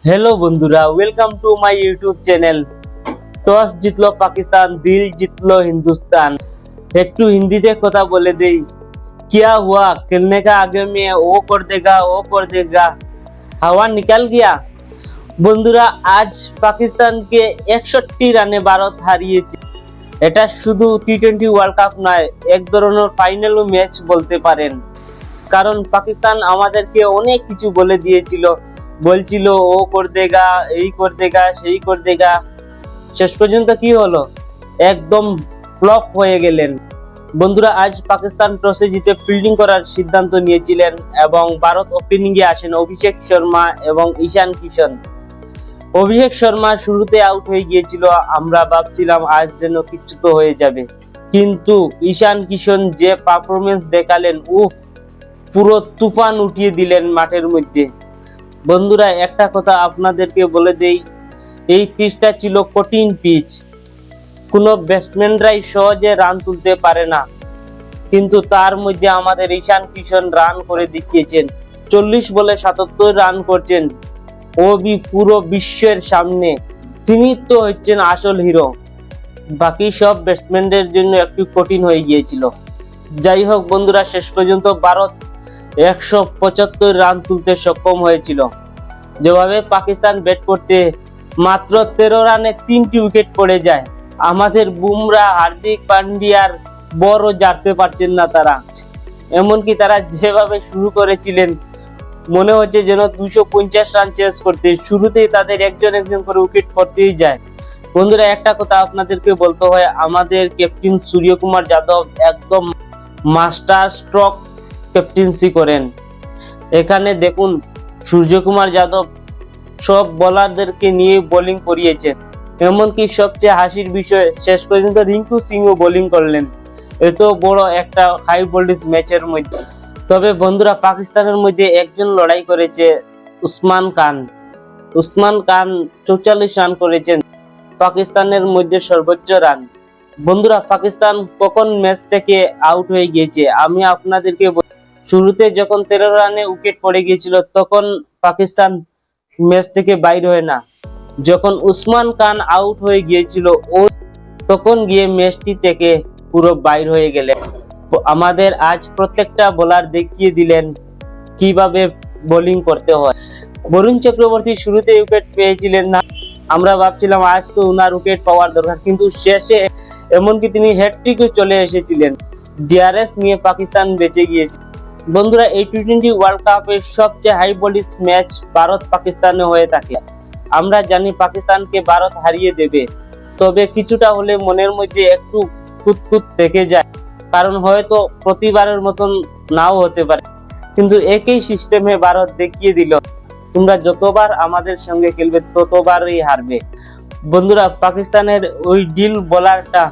Hello बंधुरा welcome to my YouTube channel. Toss जीतलो पाकिस्तान, दिल जीतलो हिंदुस्तान। एकटू हिंदी ते कथा बोले दे। क्या हुआ, खेलने का आगे में वो कर देगा, हवा निकल गया। বন্ধুরা আজ পাকিস্তানকে 61 রানে ভারত হারিয়েছে। এটা শুধু টি20 ওয়ার্ল্ড কাপ নয়, এক ধরনের ফাইনাল ম্যাচ বলতে পারেন। কারণ পাকিস্তান আমাদেরকে অনেক কিছু বলে দিয়েছিল, বলছিল ও করে দেগা, এই করে দেগা, সেই করে দেগা। শেষ পর্যন্ত কি হলো, একদম ফ্লপ হয়ে গেলেন। বন্ধুরা আজ পাকিস্তান টসে জিতে ফিল্ডিং করার সিদ্ধান্ত নিয়েছিলেন এবং ভারত ওপেনিং এ আসেন অভিষেক শর্মা এবং ঈশান কিশন। অভিষেক শর্মা শুরুতে আউট হয়ে গিয়েছিল, আমরা ভাবছিলাম আজ যেন কিছু তো হয়ে যাবে, কিন্তু ঈশান কিশন যে পারফরমেন্স দেখালেন, উফ, পুরো তুফান উঠিয়ে দিলেন মাঠের মধ্যে। বন্ধুরা একটা কথা আপনাদেরকে বলে দেই, এই পিচটা ছিল কঠিন পিচ, কোনো ব্যাটসম্যানরাই সহজে রান তুলতে পারে না, কিন্তু তার মধ্যে আমাদের ঈশান কিশন রান করে দেখিয়েছেন। 40 বলে 77 রান করছেন, ও বি পুরো বিশ্বের সামনে। তিনি তো হচ্ছেন আসল হিরো, বাকি সব ব্যাটসম্যানদের জন্য একটু কঠিন হয়ে গিয়েছিল। যাই হোক বন্ধুরা, শেষ পর্যন্ত ভারত 175 রান তুলতে সক্ষম হয়েছিল। যেভাবে পাকিস্তান ব্যাট করতে মাত্র 13 রানে 3টি উইকেট পড়ে যায়, আমাদের বুমরা, হার্দিক পান্ডিয়ার বড় জানতে পারছেন না তারা। এমনকি তারা যেভাবে শুরু করেছিলেন, মনে হচ্ছে যেন 250 রান চেস করতে, শুরুতেই তাদের একজন করে উইকেট পড়তেই যায়। বন্ধুরা একটা কথা আপনাদেরকে বলতে হয়, আমাদের ক্যাপ্টেন সূর্যকুমার যাদব একদম মাস্টার স্ট্রোক ক্যাপ্টেন্সি করেন। এখানে দেখুন, সূর্যকুমার যাদব সব বোলারদেরকে নিয়ে বোলিং করিয়েছেন। এমনকি সবচেয়ে হাসির বিষয়, শেষ পর্যন্ত রিঙ্কু সিংও বোলিং করলেন এত বড় একটা হাই ভোল্টেজ ম্যাচের মধ্যে। তবে বন্ধুরা পাকিস্তানের মধ্যে একজন লড়াই করেছে, উসমান খান। উসমান খান 44 রান করেছেন, পাকিস্তানের মধ্যে সর্বোচ্চ রান। বন্ধুরা পাকিস্তান কখন ম্যাচ থেকে আউট হয়ে গিয়েছে আমি আপনাদেরকে শুরুতে যখন 13 রানে উইকেট পড়ে গিয়েছিল, তখন পাকিস্তান ম্যাচ থেকে বাইরে হয় না। যখন উসমান খান আউট হয়ে গিয়েছিল, ও তখন গিয়ে ম্যাচটি থেকে পুরো বাইর হয়ে গেলে। আমাদের আজ প্রত্যেকটা বোলার দেখিয়ে দিলেন কিভাবে বোলিং করতে হয়। বরুণ চক্রবর্তী শুরুতে উইকেট পেয়েছিলেন না, আমরা ভাবছিলাম আজ তো উনার উইকেট পাওয়ার দরকার, কিন্তু শেষে এমনকি তিনি হ্যাটট্রিকও চলে এসেছিলেন। ডিআরএস নিয়ে পাকিস্তান বেঁচে গিয়েছে। বন্ধুরা এই টি20 ওয়ার্ল্ড কাপের সবচেয়ে হাই ভোল্টেজ ম্যাচ ভারত পাকিস্তানে হয়ে থাকে। আমরা জানি পাকিস্তানকে ভারত হারিয়ে দেবে, তবে কিছুটা হলে মনের মধ্যে একটু কুতকুত থেকে যায়, কারণ হয়তো প্রতিবারের মতন নাও হতে পারে, কিন্তু একই সিস্টেমে ভারত দেখিয়ে দিল, তোমরা যতবার আমাদের সঙ্গে খেলবে ততবারই হারবে। বন্ধুরা পাকিস্তানের ওই ডিল বোলারটা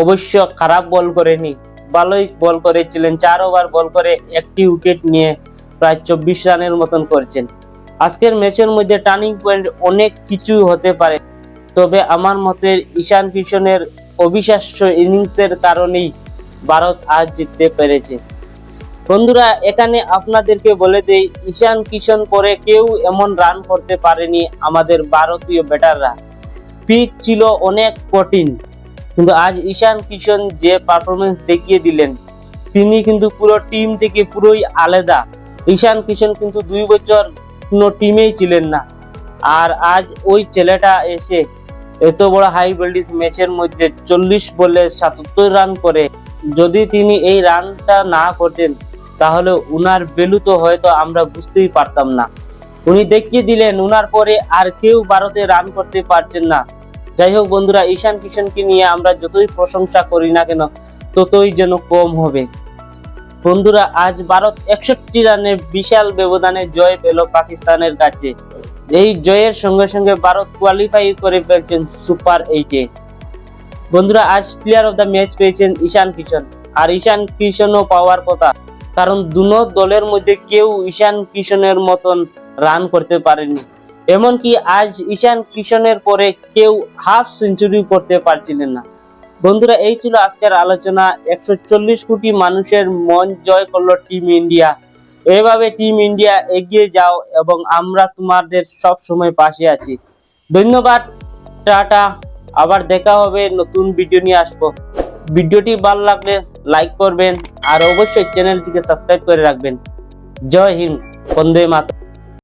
অবশ্য খারাপ বল করেনি, ভালোই বল করেছিলেন। 4 ওভার বল করে একটি উইকেট নিয়ে প্রায় 24 রানের মতন করছেন। আজকের ম্যাচের মধ্যে টার্নিং পয়েন্ট অনেক কিছু হতে পারে, তবে আমার মতে ঈশান কিশনের অবিশ্বাস্য ইনিংসের কারণেই ভারত আজ জিততে পেরেছে। বন্ধুরা এখানে আপনাদেরকে বলে দেই, ঈশান কিশন পরে কেউ এমন রান করতে পারেনি আমাদের ভারতীয় ব্যাটাররা। পিচ ছিল অনেক কঠিন, কিন্তু আজ ঈশান কিশন যে পারফরমেন্স দেখিয়ে দিলেন, তিনি কিন্তু পুরো টিম থেকে পুরোই আলাদা। ঈশান কিশন কিন্তু 2 বছর কোনো টিমেই ছিলেন না, আর আজ ওই ছেলেটা এসে এত বড় হাই ভোল্টেজ ম্যাচের মধ্যে 40 বলে 77 রান করে, যদি তিনি এই রানটা না করতেন তাহলে উনার ভ্যালু তো হয়তো আমরা বুঝতেই পারতাম না। উনি দেখিয়ে দিলেন উনার পরে আর কেউ ভারতে রান করতে পারছেন না। যাই হোক বন্ধুরা, ঈশান কিশনকে নিয়ে আমরা যতই প্রশংসা করি না কেন ততই যেন কম হবে। বন্ধুরা আজ ভারত 61 রানে বিশাল ব্যবধানে জয় পেল পাকিস্তানের কাছে। এই জয়ের সঙ্গে সঙ্গে ভারত কোয়ালিফাই করে ফেলছেন সুপার 8-এ। বন্ধুরা আজ প্লেয়ার অফ দ্য ম্যাচ পেয়েছেন ঈশান কিশন, আর ঈশান কিশনও পাওয়ার কথা, কারণ দুনো দলের মধ্যে কেউ ঈশান কিশনের মতন রান করতে পারেনি। এমনকি আজ ঈশান কিশনের পরে কেউ হাফ সেঞ্চুরি করতে পারছিলেন না। বন্ধুরা এই ছিল আজকের আলোচনা। 140 কোটি মানুষের মন জয় করলো টিম ইন্ডিয়া। এভাবে টিম ইন্ডিয়া এগিয়ে যাও এবং আমরা তোমাদের সব সময় পাশে আছি। ধন্যবাদ, টাটা। আবার দেখা হবে, নতুন ভিডিও নিয়ে আসবো। ভিডিওটি ভালো লাগলে লাইক করবেন আর অবশ্যই চ্যানেলটিকে সাবস্ক্রাইব করে রাখবেন। জয় হিন্দ, বন্দে মাতরম।